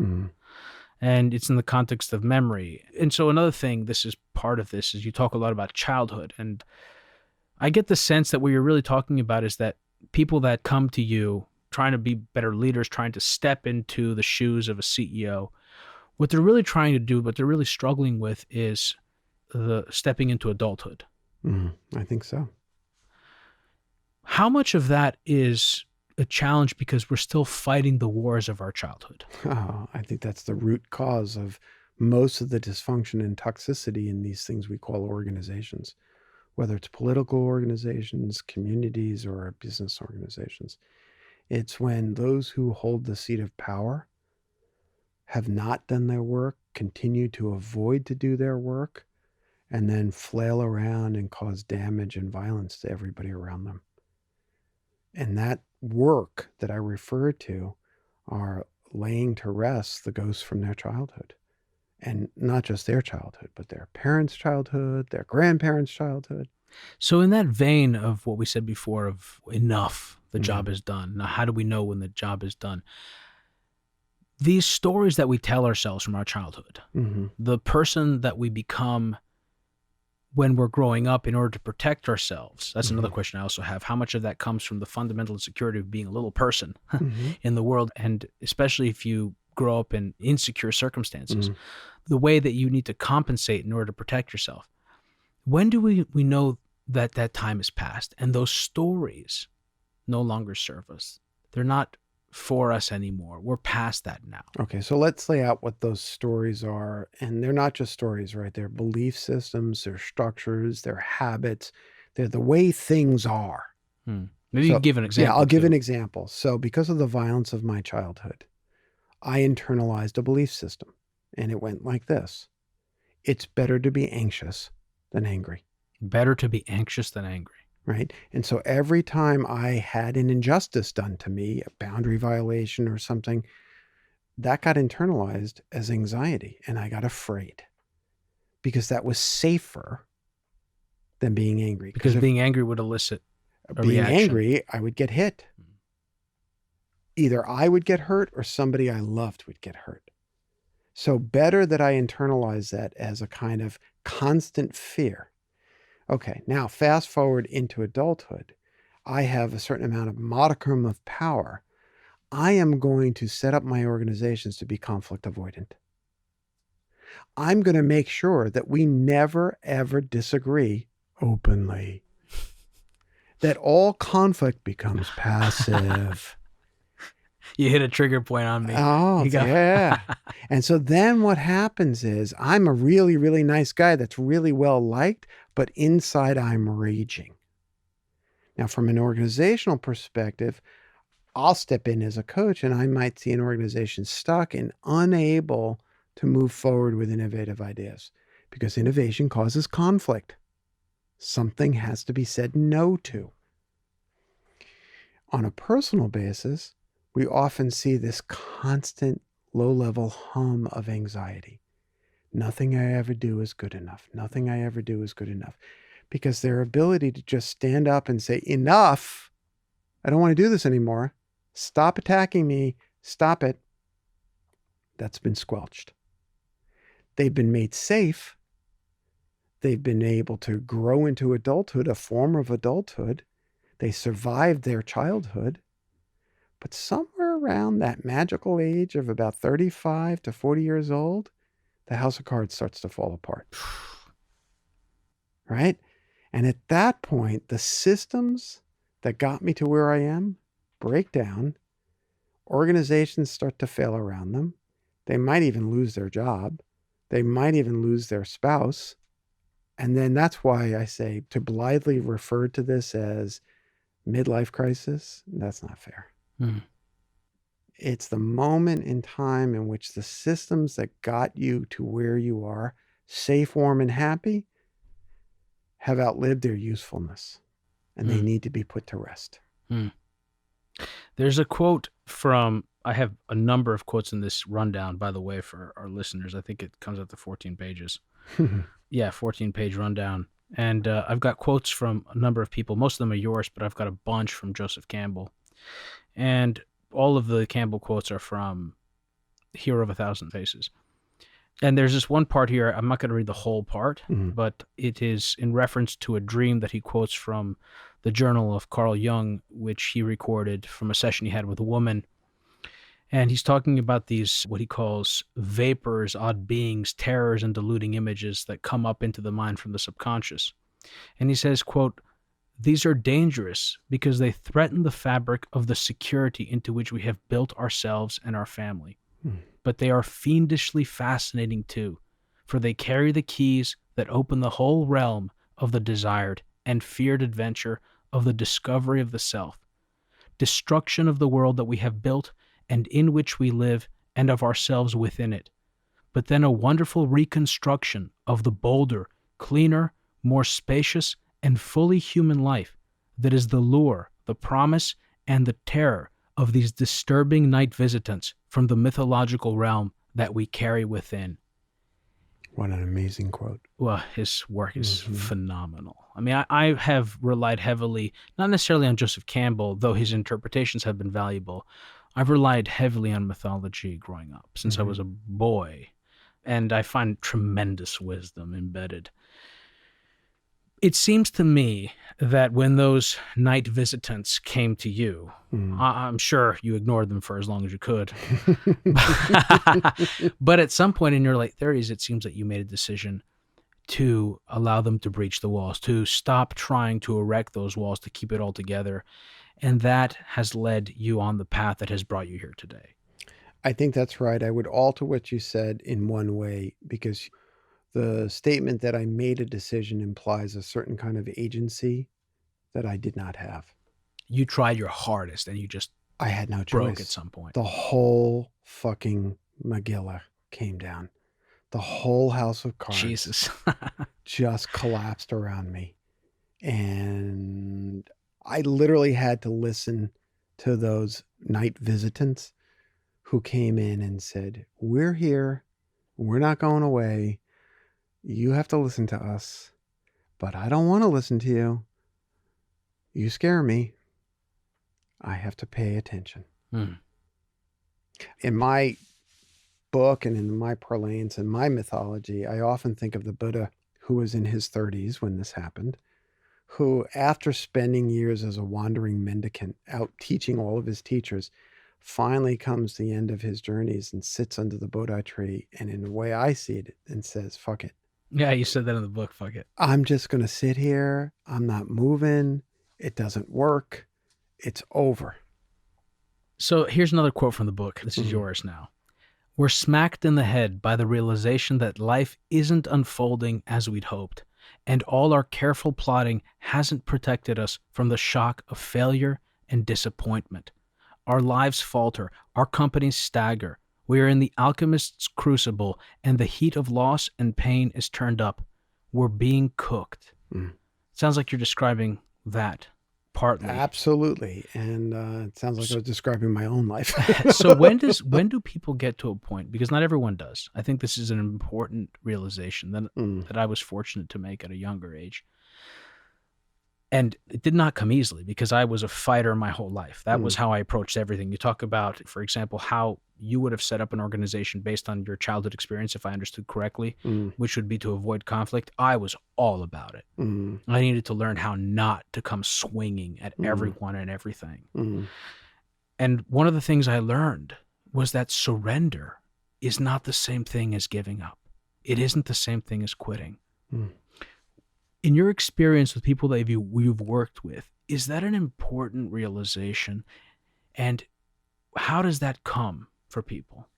And it's in the context of memory. And so another thing, this is part of this, is you talk a lot about childhood. And I get the sense that what you're really talking about is that people that come to you trying to be better leaders, trying to step into the shoes of a CEO, what they're really trying to do, what they're really struggling with is the stepping into adulthood. I think so. How much of that is a challenge because we're still fighting the wars of our childhood? Oh, I think that's the root cause of most of the dysfunction and toxicity in these things we call organizations, whether it's political organizations, communities, or business organizations. It's when those who hold the seat of power have not done their work, continue to avoid to do their work, and then flail around and cause damage and violence to everybody around them. And that work that I refer to are laying to rest the ghosts from their childhood. And not just their childhood, but their parents' childhood, their grandparents' childhood. So in that vein of what we said before of enough, the job is done. Now, how do we know when the job is done? These stories that we tell ourselves from our childhood, the person that we become when we're growing up in order to protect ourselves. That's another question I also have. How much of that comes from the fundamental insecurity of being a little person in the world? And especially if you grow up in insecure circumstances, the way that you need to compensate in order to protect yourself. When do we know that that time is past and those stories no longer serve us? They're not for us anymore. We're past that now. Okay, so let's lay out what those stories are. And they're not just stories, right? They're belief systems, they're structures, they're habits, they're the way things are. Maybe you can give an example. Yeah, I'll give an example. So because of the violence of my childhood, I internalized a belief system, and it went like this. It's better to be anxious than angry. Better to be anxious than angry. Right? And so every time I had an injustice done to me, a boundary violation or something, that got internalized as anxiety, and I got afraid because that was safer than being angry. Because being angry would elicit a being reaction. Angry, I would get hit. Either I would get hurt or somebody I loved would get hurt. So better that I internalize that as a kind of constant fear. Okay, now fast forward into adulthood. I have a certain amount of modicum of power. I am going to set up my organizations to be conflict avoidant. I'm going to make sure that we never, ever disagree openly. That all conflict becomes passive. You hit a trigger point on me. Oh, yeah. And so then what happens is I'm a really, really nice guy that's really well liked, but inside I'm raging. Now, from an organizational perspective, I'll step in as a coach and I might see an organization stuck and unable to move forward with innovative ideas because innovation causes conflict. Something has to be said no to. On a personal basis, we often see this constant low-level hum of anxiety. Nothing I ever do is good enough. Nothing I ever do is good enough. Because their ability to just stand up and say, enough, I don't want to do this anymore. Stop attacking me. Stop it. That's been squelched. They've been made safe. They've been able to grow into adulthood, a form of adulthood. They survived their childhood. But somewhere around that magical age of about 35 to 40 years old, the house of cards starts to fall apart. Right? And at that point, the systems that got me to where I am break down. Organizations start to fail around them. They might even lose their job. They might even lose their spouse. And then that's why I say to blithely refer to this as midlife crisis, that's not fair. Hmm. It's the moment in time in which the systems that got you to where you are, safe, warm, and happy, have outlived their usefulness, and they need to be put to rest. There's a quote from, I have a number of quotes in this rundown, by the way, for our listeners. I think it comes up to 14 pages. Yeah, 14-page rundown. And I've got quotes from a number of people. Most of them are yours, but I've got a bunch from Joseph Campbell. And all of the Campbell quotes are from Hero of a Thousand Faces. And there's this one part here, I'm not going to read the whole part, but it is in reference to a dream that he quotes from the journal of Carl Jung, which he recorded from a session he had with a woman. And he's talking about these, what he calls vapors, odd beings, terrors, and deluding images that come up into the mind from the subconscious. And he says, quote, "These are dangerous because they threaten the fabric of the security into which we have built ourselves and our family. But they are fiendishly fascinating too, for they carry the keys that open the whole realm of the desired and feared adventure of the discovery of the self, destruction of the world that we have built and in which we live, and of ourselves within it, but then a wonderful reconstruction of the bolder, cleaner, more spacious, and fully human life that is the lure, the promise, and the terror of these disturbing night visitants from the mythological realm that we carry within." What an amazing quote. Well, his work is phenomenal. I mean, I have relied heavily, not necessarily on Joseph Campbell, though his interpretations have been valuable. I've relied heavily on mythology growing up since I was a boy, and I find tremendous wisdom embedded. It seems to me that when those night visitants came to you, I'm sure you ignored them for as long as you could. But at some point in your late 30s, it seems that you made a decision to allow them to breach the walls, to stop trying to erect those walls, to keep it all together. And that has led you on the path that has brought you here today. I think that's right. I would alter what you said in one way, because the statement that I made a decision implies a certain kind of agency that I did not have. You tried your hardest and you just I had no choice. broke at some point. The whole fucking Megillah came down. The whole house of cards Jesus. just collapsed around me. And I literally had to listen to those night visitants who came in and said, "We're here. We're not going away. You have to listen to us, but I don't want to listen to you. You scare me. I have to pay attention." In my book and in my parlance and my mythology, I often think of the Buddha, who was in his 30s when this happened, who, after spending years as a wandering mendicant out teaching all of his teachers, finally comes to the end of his journeys and sits under the Bodhi tree, and in the way I see it, and says, "Fuck it. Yeah, you said that in the book, fuck it. I'm just going to sit here. I'm not moving. It doesn't work. It's over." So here's another quote from the book. This is yours now. "We're smacked in the head by the realization that life isn't unfolding as we'd hoped, and all our careful plotting hasn't protected us from the shock of failure and disappointment. Our lives falter, our companies stagger. We are in the alchemist's crucible, and the heat of loss and pain is turned up. We're being cooked." Sounds like you're describing that partly. Absolutely. And it sounds like I was describing my own life. So when do people get to a point, because not everyone does. I think this is an important realization that I was fortunate to make at a younger age. And it did not come easily, because I was a fighter my whole life. That was how I approached everything. You talk about, for example, how you would have set up an organization based on your childhood experience, if I understood correctly, which would be to avoid conflict. I was all about it. I needed to learn how not to come swinging at everyone and everything. And one of the things I learned was that surrender is not the same thing as giving up. It isn't the same thing as quitting. In your experience with people that you've worked with, is that an important realization? And how does that come for people?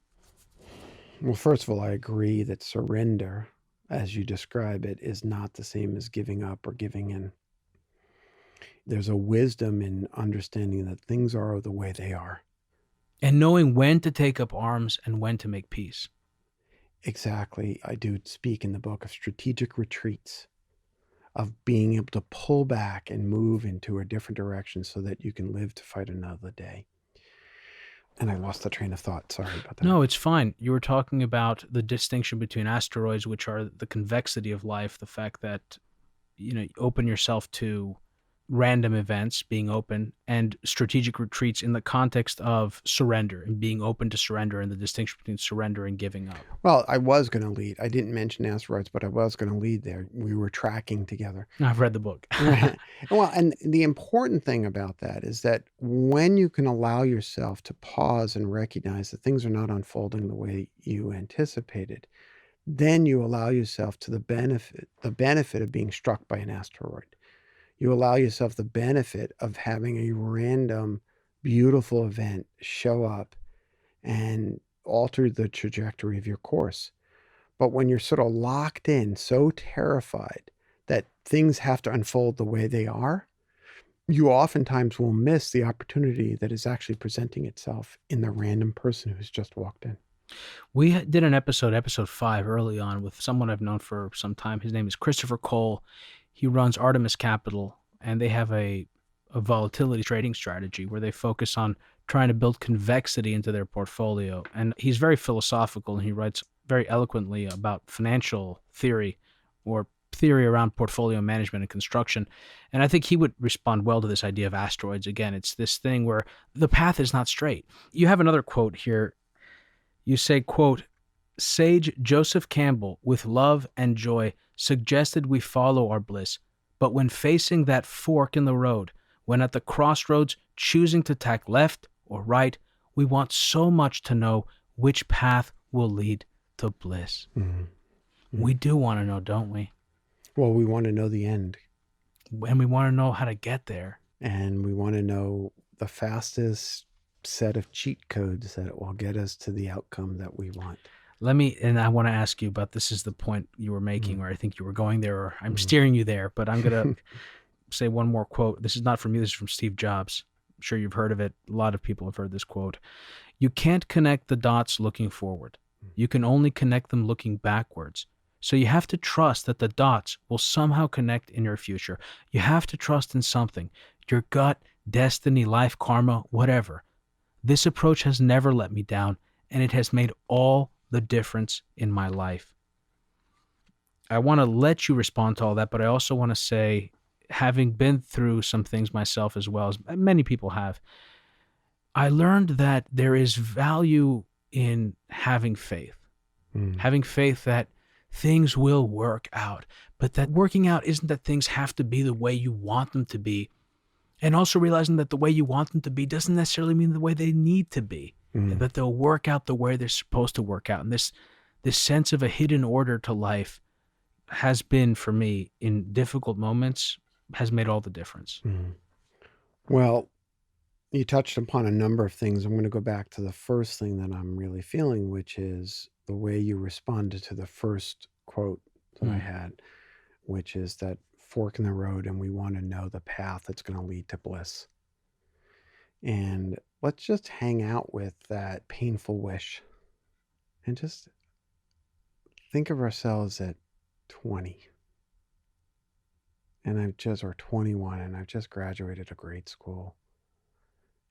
Well, first of all, I agree that surrender, as you describe it, is not the same as giving up or giving in. There's a wisdom in understanding that things are the way they are. And knowing when to take up arms and when to make peace. Exactly. I do speak in the book of strategic retreats, of being able to pull back and move into a different direction so that you can live to fight another day. And I lost the train of thought. Sorry about that. No, it's fine. You were talking about the distinction between asteroids, which are the convexity of life, the fact that, you open yourself to random events, being open, and strategic retreats in the context of surrender and being open to surrender, and the distinction between surrender and giving up. Well, I was going to lead. I didn't mention asteroids, but I was going to lead there. We were tracking together. I've read the book. Well, and the important thing about that is that when you can allow yourself to pause and recognize that things are not unfolding the way you anticipated, then you allow yourself to the benefit of being struck by an asteroid. You allow yourself the benefit of having a random, beautiful event show up and alter the trajectory of your course. But when you're sort of locked in, so terrified that things have to unfold the way they are, you oftentimes will miss the opportunity that is actually presenting itself in the random person who's just walked in. We did an episode 5 early on with someone I've known for some time. His name is Christopher Cole. He runs Artemis Capital, and they have a volatility trading strategy where they focus on trying to build convexity into their portfolio. And he's very philosophical, and he writes very eloquently about financial theory, or theory around portfolio management and construction. And I think he would respond well to this idea of asteroids. Again, it's this thing where the path is not straight. You have another quote here. You say, quote, "Sage Joseph Campbell, with love and joy, suggested we follow our bliss. But when facing that fork in the road, when at the crossroads choosing to tack left or right, we want so much to know which path will lead to bliss." Mm-hmm. We do want to know, don't we? Well, we want to know the end. And we want to know how to get there. And we want to know the fastest set of cheat codes that will get us to the outcome that we want. And I want to ask you about, this is the point you were making, or I think you were going there, or I'm steering you there, but I'm going to say one more quote. This is not from me, this is from Steve Jobs. I'm sure you've heard of it. A lot of people have heard this quote. "You can't connect the dots looking forward. You can only connect them looking backwards. So you have to trust that the dots will somehow connect in your future. You have to trust in something, your gut, destiny, life, karma, whatever. This approach has never let me down, and it has made all the difference in my life." I want to let you respond to all that, but I also want to say, having been through some things myself as well, as many people have, I learned that there is value in having faith. Having faith that things will work out, but that working out isn't that things have to be the way you want them to be. And also realizing that the way you want them to be doesn't necessarily mean the way they need to be. That they'll work out the way they're supposed to work out. And this sense of a hidden order to life has been, for me, in difficult moments, has made all the difference. Well, you touched upon a number of things. I'm going to go back to the first thing that I'm really feeling, which is the way you responded to the first quote that I had, which is that fork in the road, and we want to know the path that's going to lead to bliss. And let's just hang out with that painful wish and just think of ourselves at 20. And or 21, and I've just graduated a grade school.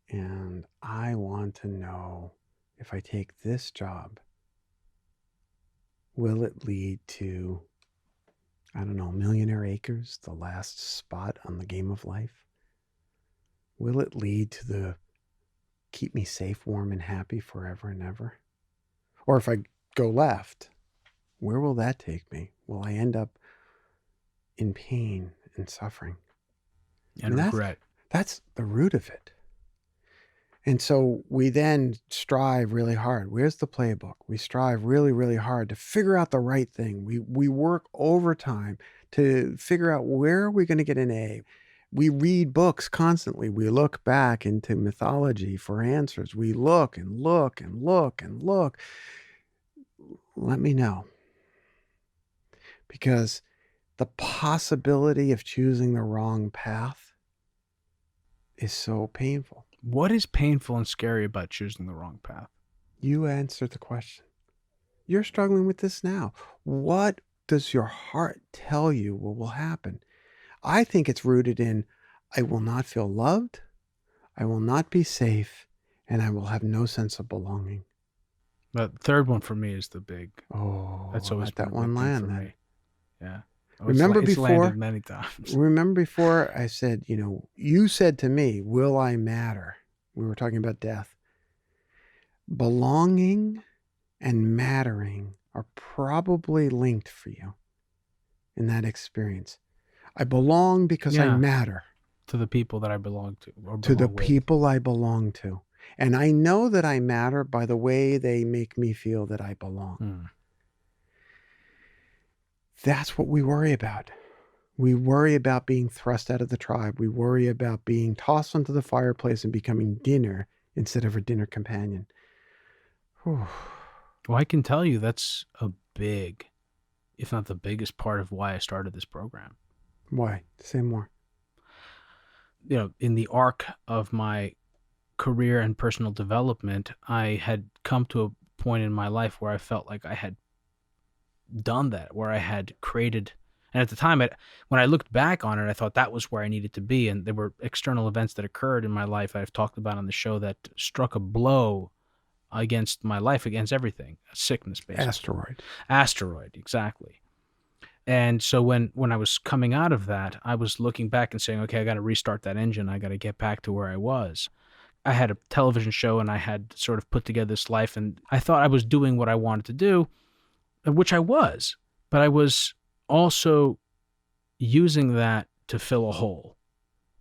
And I want to know, if I take this job, will it lead to, I don't know, Millionaire Acres, the last spot on the Game of Life? Will it lead to the keep me safe, warm, and happy forever and ever? Or if I go left, where will that take me? Will I end up in pain and suffering? And regret. That's the root of it. And so we then strive really hard. Where's the playbook? We strive really, really hard to figure out the right thing. We work overtime to figure out where are we going to get an A. We read books constantly. We look back into mythology for answers. We look and look and look and look. Let me know. Because the possibility of choosing the wrong path is so painful. What is painful and scary about choosing the wrong path? You answer the question. You're struggling with this now. What does your heart tell you what will happen? I think it's rooted in, I will not feel loved, I will not be safe, and I will have no sense of belonging. The third one for me is the big. Oh, That's always let that been a one big thing land for then. me. Yeah. Remember It's before- landed many times. Remember before I said, you said to me, will I matter? We were talking about death. Belonging and mattering are probably linked for you in that experience. I belong because I Yeah. matter To the people that I belong to. Or to the belong with. people I belong to. And I know that I matter by the way they make me feel that I belong. Hmm. That's what we worry about. We worry about being thrust out of the tribe. We worry about being tossed onto the fireplace and becoming dinner instead of a dinner companion. Whew. Well, I can tell you that's a big, if not the biggest part of why I started this program. Why? Say more. In the arc of my career and personal development, I had come to a point in my life where I felt like I had done that, where I had created, and at the time, when I looked back on it, I thought that was where I needed to be, and there were external events that occurred in my life I've talked about on the show that struck a blow against my life, against everything, a sickness, basically. Asteroid, exactly. And so when I was coming out of that, I was looking back and saying, okay, I got to restart that engine. I got to get back to where I was. I had a television show and I had sort of put together this life, and I thought I was doing what I wanted to do, which I was, but I was also using that to fill a hole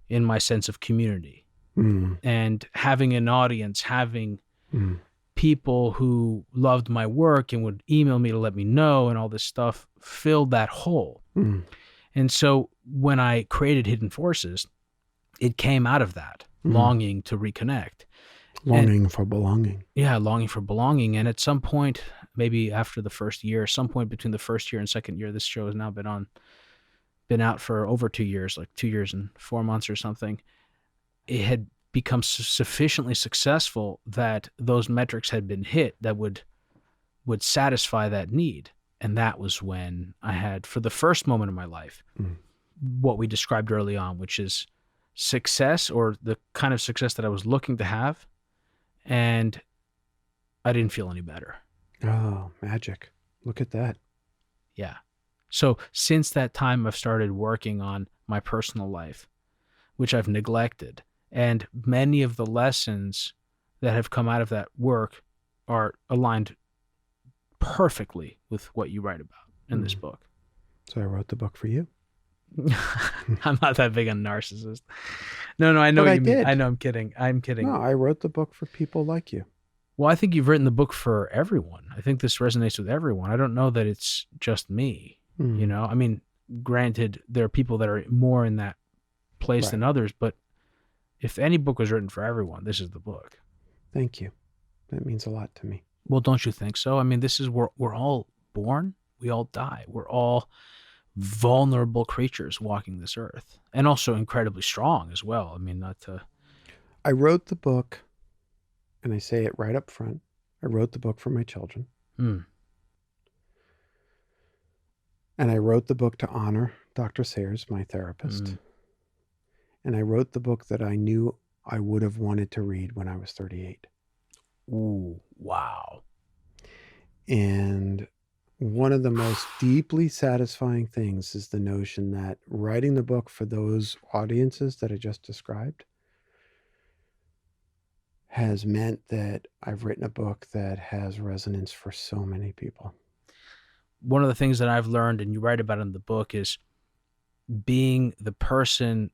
in my sense of community and having an audience, having people who loved my work and would email me to let me know and all this stuff filled that hole. And so when I created Hidden Forces, it came out of that longing to reconnect. Longing for belonging. Yeah, longing for belonging. And at some point, maybe after the first year, some point between the first year and second year, this show has now been out for over 2 years, like 2 years and 4 months or something. It had become sufficiently successful that those metrics had been hit that would satisfy that need. And that was when I had, for the first moment of my life, what we described early on, which is success, or the kind of success that I was looking to have. And I didn't feel any better. Oh, magic. Look at that. Yeah. So since that time, I've started working on my personal life, which I've neglected. And many of the lessons that have come out of that work are aligned perfectly with what you write about in this book. So I wrote the book for you. I'm not that big a narcissist. No, I know But what I you mean. did. I know, I'm kidding. No, I wrote the book for people like you. Well, I think you've written the book for everyone. I think this resonates with everyone. I don't know that it's just me. I mean, granted, there are people that are more in that place than others, but if any book was written for everyone, this is the book. Thank you. That means a lot to me. Well, don't you think so? I mean, this is where we're all born. We all die. We're all vulnerable creatures walking this earth, and also incredibly strong as well. I mean, not to... I wrote the book, and I say it right up front. I wrote the book for my children. And I wrote the book to honor Dr. Sayers, my therapist. And I wrote the book that I knew I would have wanted to read when I was 38. Ooh, wow. And one of the most deeply satisfying things is the notion that writing the book for those audiences that I just described has meant that I've written a book that has resonance for so many people. One of the things that I've learned, and you write about in the book, is being the person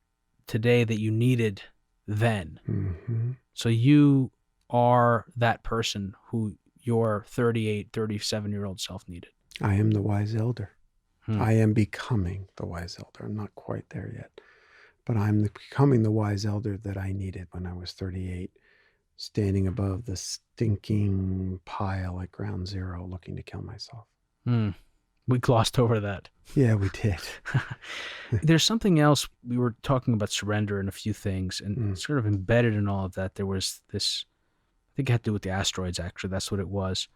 today that you needed then. So you are that person who your 38, 37-year-old self needed. I am the wise elder. I am becoming the wise elder. I'm not quite there yet, but I'm becoming the wise elder that I needed when I was 38, standing above the stinking pile at ground zero looking to kill myself. We glossed over that. Yeah, we did. There's something else. We were talking about surrender and a few things, and sort of embedded in all of that, there was this, I think it had to do with the asteroids, actually. That's what it was.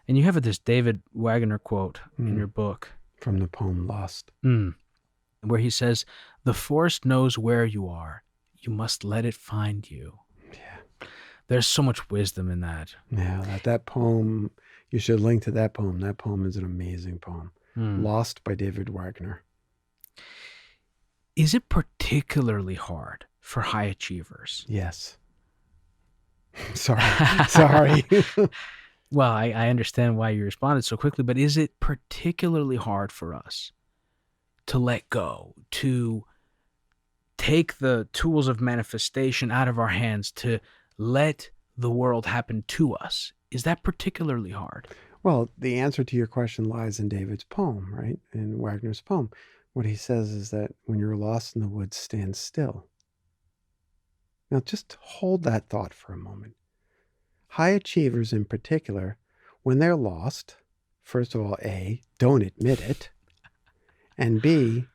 And you have this David Wagner quote in your book. From the poem Lost. Where he says, "The forest knows where you are. You must let it find you." Yeah. There's so much wisdom in that. Yeah, that poem, you should link to that poem. That poem is an amazing poem. Lost by David Wagner. Is it particularly hard for high achievers? Yes. Sorry. Well, I understand why you responded so quickly, but is it particularly hard for us to let go, to take the tools of manifestation out of our hands, to let the world happen to us? Is that particularly hard? Well, the answer to your question lies in David's poem, right? In Wagner's poem. What he says is that when you're lost in the woods, stand still. Now, just hold that thought for a moment. High achievers in particular, when they're lost, first of all, A, don't admit it, and B,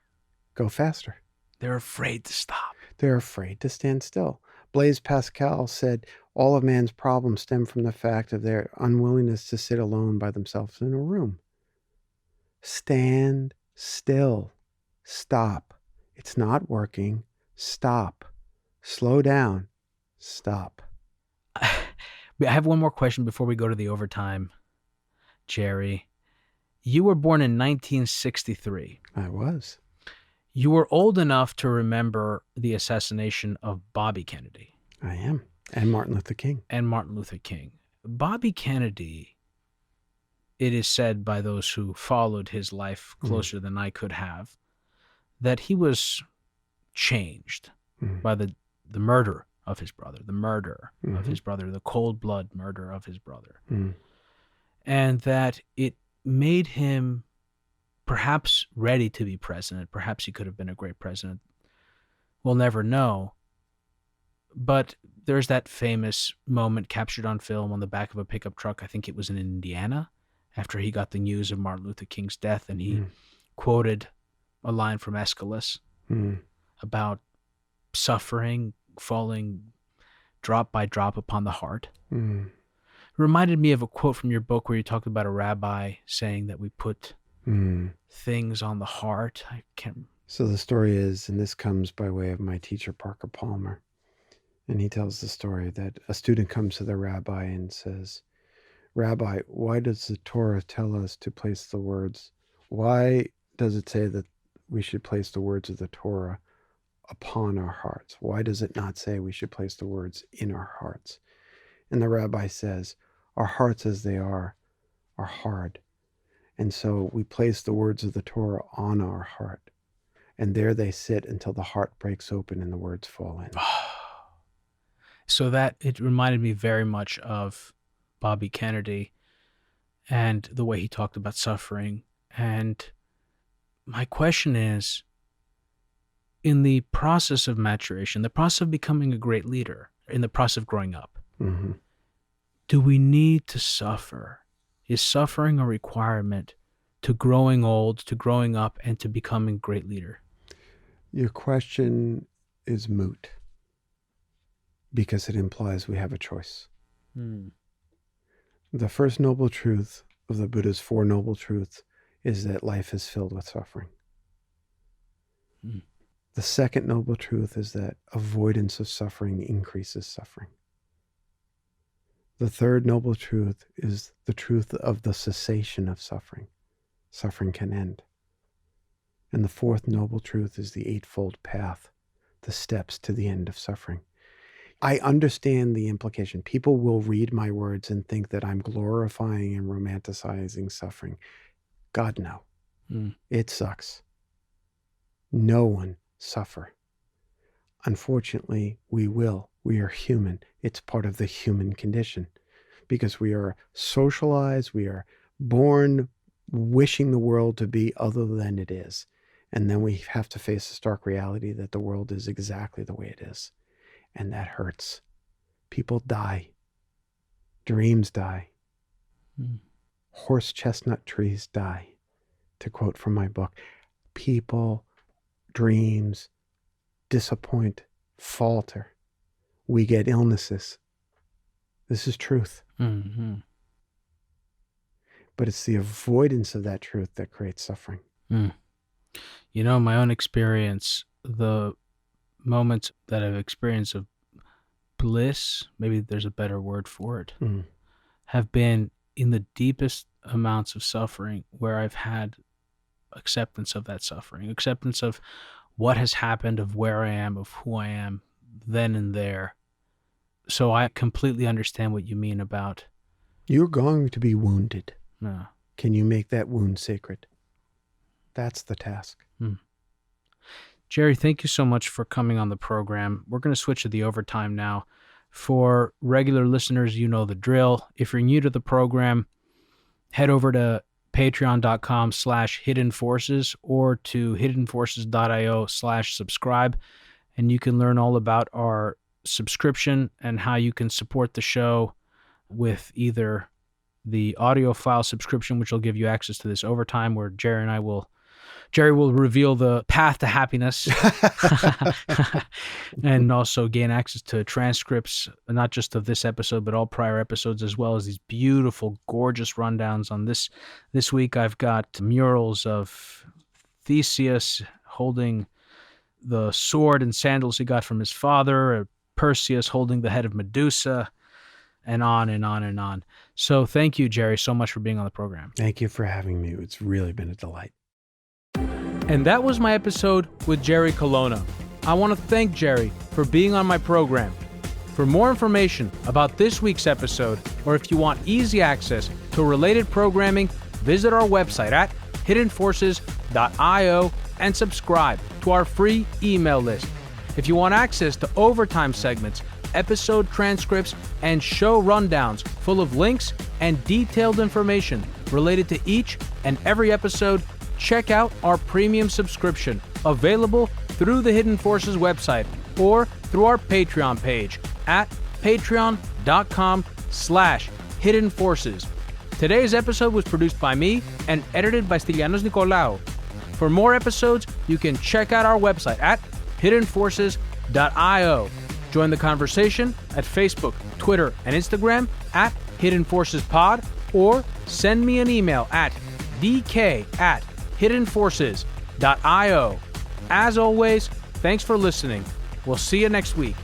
go faster. They're afraid to stop. They're afraid to stand still. Blaise Pascal said, all of man's problems stem from the fact of their unwillingness to sit alone by themselves in a room. Stand still. Stop. It's not working. Stop. Slow down. Stop. I have one more question before we go to the overtime. Jerry, you were born in 1963. I was. You were old enough to remember the assassination of Bobby Kennedy. I am. And Martin Luther King. Bobby Kennedy, it is said by those who followed his life closer than I could have, that he was changed by the murder of his brother, the cold blood murder of his brother. And that it made him perhaps ready to be president. Perhaps he could have been a great president. We'll never know. But there's that famous moment captured on film on the back of a pickup truck. I think it was in Indiana, after he got the news of Martin Luther King's death, and he quoted a line from Aeschylus about suffering falling drop by drop upon the heart. It reminded me of a quote from your book where you talked about a rabbi saying that we put things on the heart. I can't. So the story is, and this comes by way of my teacher, Parker Palmer, and he tells the story that a student comes to the rabbi and says, "Rabbi, why does the Torah tell us to place the words? Why does it say that we should place the words of the Torah upon our hearts? Why does it not say we should place the words in our hearts?" And the rabbi says, "Our hearts as they are hard. And so we place the words of the Torah on our heart. And there they sit until the heart breaks open and the words fall in." So that, it reminded me very much of Bobby Kennedy and the way he talked about suffering. And my question is, in the process of maturation, the process of becoming a great leader, in the process of growing up, do we need to suffer? Is suffering a requirement to growing old, to growing up, and to becoming a great leader? Your question is moot because it implies we have a choice. The first noble truth of the Buddha's Four Noble Truths is that life is filled with suffering. The second noble truth is that avoidance of suffering increases suffering. The third noble truth is the truth of the cessation of suffering. Suffering can end. And the fourth noble truth is the eightfold path, the steps to the end of suffering. I understand the implication. People will read my words and think that I'm glorifying and romanticizing suffering. God, no. It sucks. No one suffer. Unfortunately, we will. We are human. It's part of the human condition because we are socialized. We are born wishing the world to be other than it is. And then we have to face the stark reality that the world is exactly the way it is. And that hurts. People die. Dreams die. Horse chestnut trees die, to quote from my book. People, dreams, disappoint, falter. We get illnesses. This is truth. Mm-hmm. But it's the avoidance of that truth that creates suffering. You know, my own experience, the moments that I've experienced of bliss, maybe there's a better word for it, have been in the deepest amounts of suffering where I've had acceptance of that suffering, acceptance of what has happened, of where I am, of who I am then and there. So I completely understand what you mean about... You're going to be wounded. No. Can you make that wound sacred? That's the task. Jerry, thank you so much for coming on the program. We're going to switch to the overtime now. For regular listeners, you know the drill. If you're new to the program, head over to patreon.com/hiddenforces or to hiddenforces.io/subscribe, and you can learn all about our subscription and how you can support the show with either the audio file subscription, which will give you access to this overtime where Jerry will reveal the path to happiness and also gain access to transcripts, not just of this episode, but all prior episodes, as well as these beautiful, gorgeous rundowns on this. This week, I've got murals of Theseus holding the sword and sandals he got from his father, Perseus holding the head of Medusa, and on and on and on. So thank you, Jerry, so much for being on the program. Thank you for having me. It's really been a delight. And that was my episode with Jerry Colonna. I want to thank Jerry for being on my program. For more information about this week's episode, or if you want easy access to related programming, visit our website at hiddenforces.io and subscribe to our free email list. If you want access to overtime segments, episode transcripts, and show rundowns full of links and detailed information related to each and every episode, check out our premium subscription, available through the Hidden Forces website or through our Patreon page at patreon.com/hiddenforces. Today's episode was produced by me and edited by Stylianos Nicolaou. For more episodes, you can check out our website at hiddenforces.io. Join the conversation at Facebook, Twitter, and Instagram at Hidden Forces Pod, or send me an email at dk@hiddenforces.io. As always, thanks for listening. We'll see you next week.